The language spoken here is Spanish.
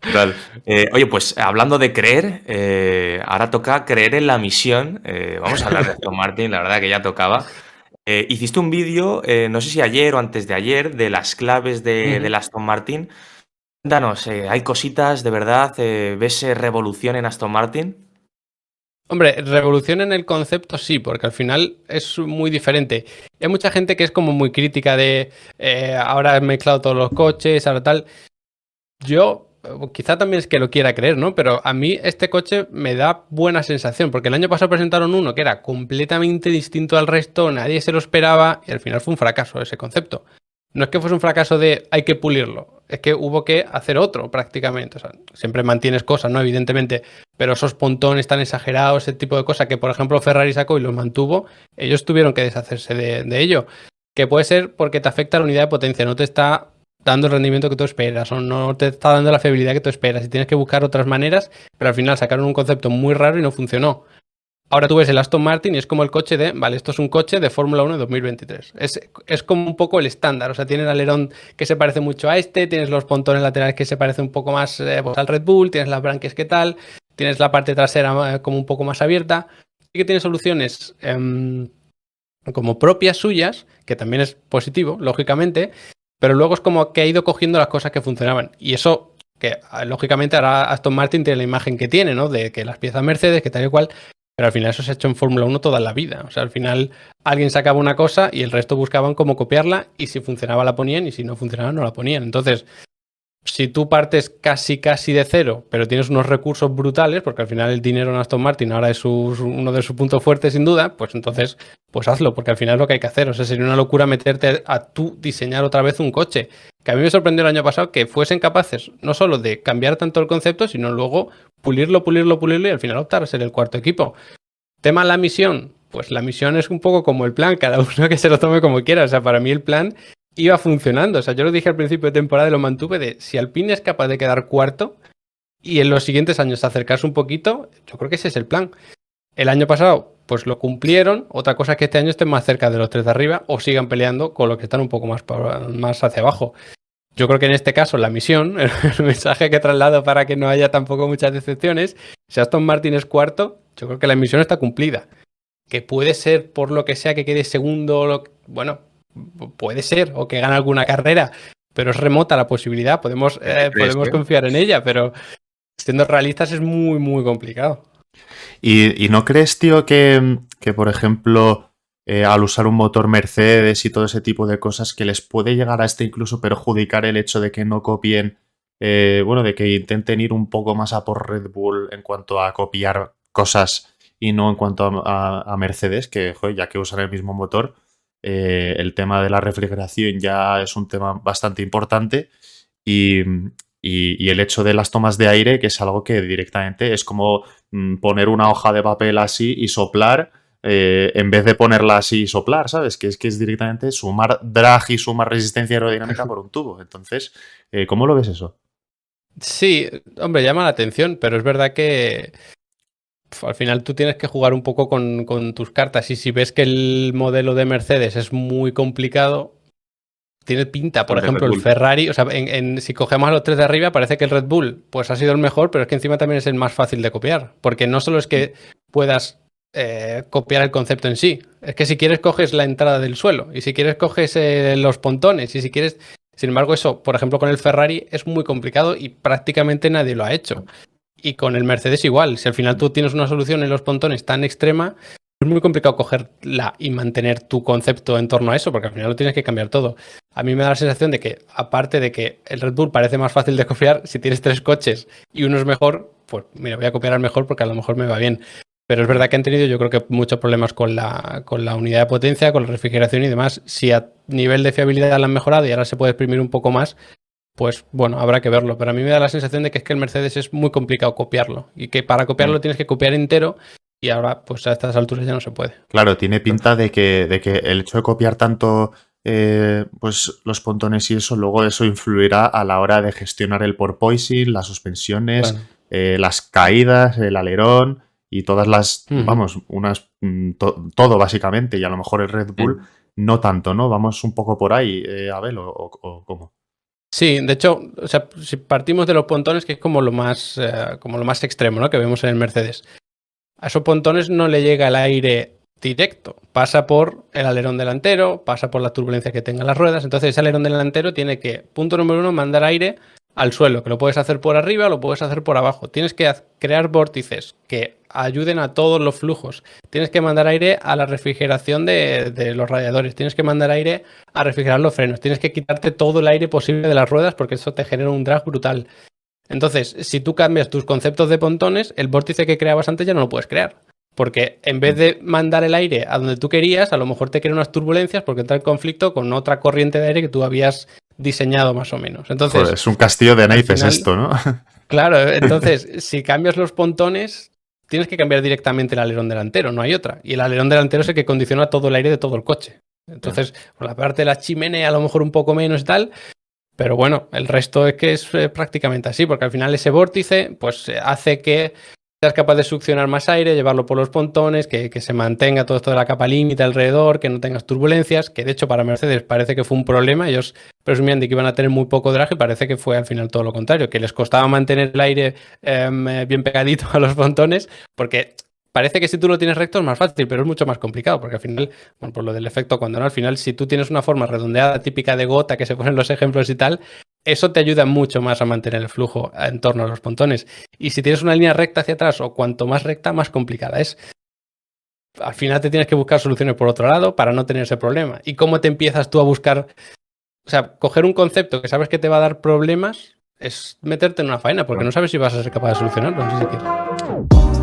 Total. Oye, pues hablando de creer, ahora toca creer en la misión. Vamos a hablar de Aston Martin, la verdad que ya tocaba. Hiciste un vídeo, no sé si ayer o antes de ayer, de las claves del Ujú. Aston Martin. Cuéntanos, ¿hay cositas de verdad? ¿Ves revolución en Aston Martin? Hombre, revolución en el concepto sí, porque al final es muy diferente. Y hay mucha gente que es como muy crítica de ahora he mezclado todos los coches, ahora tal. Yo quizá también es que lo quiera creer, ¿no? Pero a mí este coche me da buena sensación, porque el año pasado presentaron uno que era completamente distinto al resto, nadie se lo esperaba y al final fue un fracaso ese concepto. No es que fuese un fracaso de hay que pulirlo, es que hubo que hacer otro prácticamente. O sea, siempre mantienes cosas, ¿no? Evidentemente, pero esos pontones tan exagerados, ese tipo de cosas que, por ejemplo, Ferrari sacó y los mantuvo, ellos tuvieron que deshacerse de ello. Que puede ser porque te afecta la unidad de potencia, no te está dando el rendimiento que tú esperas o no te está dando la fiabilidad que tú esperas y tienes que buscar otras maneras, pero al final sacaron un concepto muy raro y no funcionó. Ahora tú ves el Aston Martin y es como el coche de, vale, esto es un coche de Fórmula 1 de 2023. Es como un poco el estándar, o sea, tiene el alerón que se parece mucho a este, tienes los pontones laterales que se parecen un poco más pues al Red Bull, tienes las branquias que tal, tienes la parte trasera como un poco más abierta. Sí que tiene soluciones como propias suyas, que también es positivo, lógicamente, pero luego es como que ha ido cogiendo las cosas que funcionaban. Y eso, que lógicamente ahora Aston Martin tiene la imagen que tiene, ¿no? De que las piezas Mercedes, que tal y cual, pero al final eso se ha hecho en Fórmula 1 toda la vida. O sea, al final alguien sacaba una cosa y el resto buscaban cómo copiarla y si funcionaba la ponían y si no funcionaba no la ponían. Entonces, si tú partes casi de cero, pero tienes unos recursos brutales, porque al final el dinero en Aston Martin ahora es uno de sus puntos fuertes sin duda, pues entonces, pues hazlo, porque al final es lo que hay que hacer. O sea, sería una locura meterte a tú diseñar otra vez un coche. Que a mí me sorprendió el año pasado que fuesen capaces no solo de cambiar tanto el concepto, sino luego pulirlo y al final optar a ser el cuarto equipo. Tema la misión, pues la misión es un poco como el plan, cada uno que se lo tome como quiera. O sea, para mí el plan iba funcionando. O sea, yo lo dije al principio de temporada y lo mantuve de si Alpine es capaz de quedar cuarto y en los siguientes años acercarse un poquito, yo creo que ese es el plan. El año pasado, pues lo cumplieron. Otra cosa es que este año estén más cerca de los tres de arriba o sigan peleando con los que están un poco más hacia abajo. Yo creo que en este caso la misión, el mensaje que traslado para que no haya tampoco muchas decepciones, si Aston Martin es cuarto, yo creo que la misión está cumplida. Que puede ser por lo que sea que quede segundo, bueno, puede ser, o que gane alguna carrera, pero es remota la posibilidad, podemos ¿Crees, confiar en ella, pero siendo realistas es muy complicado. ¿Y no crees, tío, que por ejemplo, al usar un motor Mercedes y todo ese tipo de cosas, que les puede llegar a incluso perjudicar el hecho de que no copien, bueno, de que intenten ir un poco más a por Red Bull en cuanto a copiar cosas y no en cuanto a Mercedes, que joder, ya que usan el mismo motor, el tema de la refrigeración ya es un tema bastante importante y, y el hecho de las tomas de aire, que es algo que directamente es como poner una hoja de papel así y soplar, en vez de ponerla así y soplar, ¿sabes? Que es directamente sumar drag y sumar resistencia aerodinámica por un tubo. Entonces, ¿cómo lo ves eso? Sí, hombre, llama la atención, pero es verdad que al final tú tienes que jugar un poco con tus cartas y si ves que el modelo de Mercedes es muy complicado, tiene pinta, por El de Red ejemplo, el Bull. Ferrari, o sea, si cogemos a los tres de arriba, parece que el Red Bull pues ha sido el mejor, pero es que encima también es el más fácil de copiar, porque no solo es que puedas copiar el concepto en sí, es que si quieres coges la entrada del suelo, y si quieres coges los pontones, y si quieres, sin embargo, eso, por ejemplo, con el Ferrari es muy complicado y prácticamente nadie lo ha hecho. Y con el Mercedes igual, si al final tú tienes una solución en los pontones tan extrema, es muy complicado cogerla y mantener tu concepto en torno a eso, porque al final lo tienes que cambiar todo. A mí me da la sensación de que, aparte de que el Red Bull parece más fácil de copiar, si tienes tres coches y uno es mejor, pues mira, voy a copiar al mejor porque a lo mejor me va bien. Pero es verdad que han tenido yo creo que muchos problemas con la unidad de potencia, con la refrigeración y demás. Si a nivel de fiabilidad la han mejorado y ahora se puede exprimir un poco más, pues bueno, habrá que verlo. Pero a mí me da la sensación de que es que el Mercedes es muy complicado copiarlo y que para copiarlo tienes que copiar entero y ahora pues a estas alturas ya no se puede. Claro, tiene pinta de que el hecho de copiar tanto pues los pontones y eso, luego eso influirá a la hora de gestionar el porpoising, las suspensiones, Claro. las caídas, el alerón y todas las, Ujú. vamos, todo básicamente. Y a lo mejor el Red Bull no tanto, ¿no? Vamos un poco por ahí, Abel, o ¿cómo? Sí, de hecho, o sea, si partimos de los pontones, que es como lo más extremo, ¿no? Que vemos en el Mercedes. A esos pontones no le llega el aire directo, pasa por el alerón delantero, pasa por la turbulencia que tengan las ruedas, entonces ese alerón delantero tiene que, punto número 1, mandar aire al suelo, que lo puedes hacer por arriba o lo puedes hacer por abajo. Tienes que crear vórtices que ayuden a todos los flujos. Tienes que mandar aire a la refrigeración de los radiadores. Tienes que mandar aire a refrigerar los frenos. Tienes que quitarte todo el aire posible de las ruedas porque eso te genera un drag brutal. Entonces, si tú cambias tus conceptos de pontones, el vórtice que creabas antes ya no lo puedes crear. Porque en vez de mandar el aire a donde tú querías, a lo mejor te crea unas turbulencias porque entra en conflicto con otra corriente de aire que tú habías diseñado más o menos. Entonces, Joder, es un castillo de naipes final, esto, ¿no? Claro, entonces, si cambias los pontones, tienes que cambiar directamente el alerón delantero, no hay otra. Y el alerón delantero es el que condiciona todo el aire de todo el coche. Entonces, por la parte de la chimenea a lo mejor un poco menos y tal, pero bueno, el resto es que es prácticamente así, porque al final ese vórtice pues hace que seas capaz de succionar más aire, llevarlo por los pontones, que se mantenga todo esto de la capa límite alrededor, que no tengas turbulencias, que de hecho para Mercedes parece que fue un problema. Ellos presumían de que iban a tener muy poco drag y parece que fue al final todo lo contrario, que les costaba mantener el aire bien pegadito a los pontones, porque parece que si tú lo tienes recto es más fácil, pero es mucho más complicado, porque al final, bueno, por lo del efecto cuando no, al final si tú tienes una forma redondeada típica de gota que se ponen los ejemplos y tal, eso te ayuda mucho más a mantener el flujo en torno a los pontones. Y si tienes una línea recta hacia atrás o cuanto más recta, más complicada es. Al final te tienes que buscar soluciones por otro lado para no tener ese problema. ¿Y cómo te empiezas tú a buscar? O sea, coger un concepto que sabes que te va a dar problemas es meterte en una faena porque no sabes si vas a ser capaz de solucionarlo. No sé si quieres.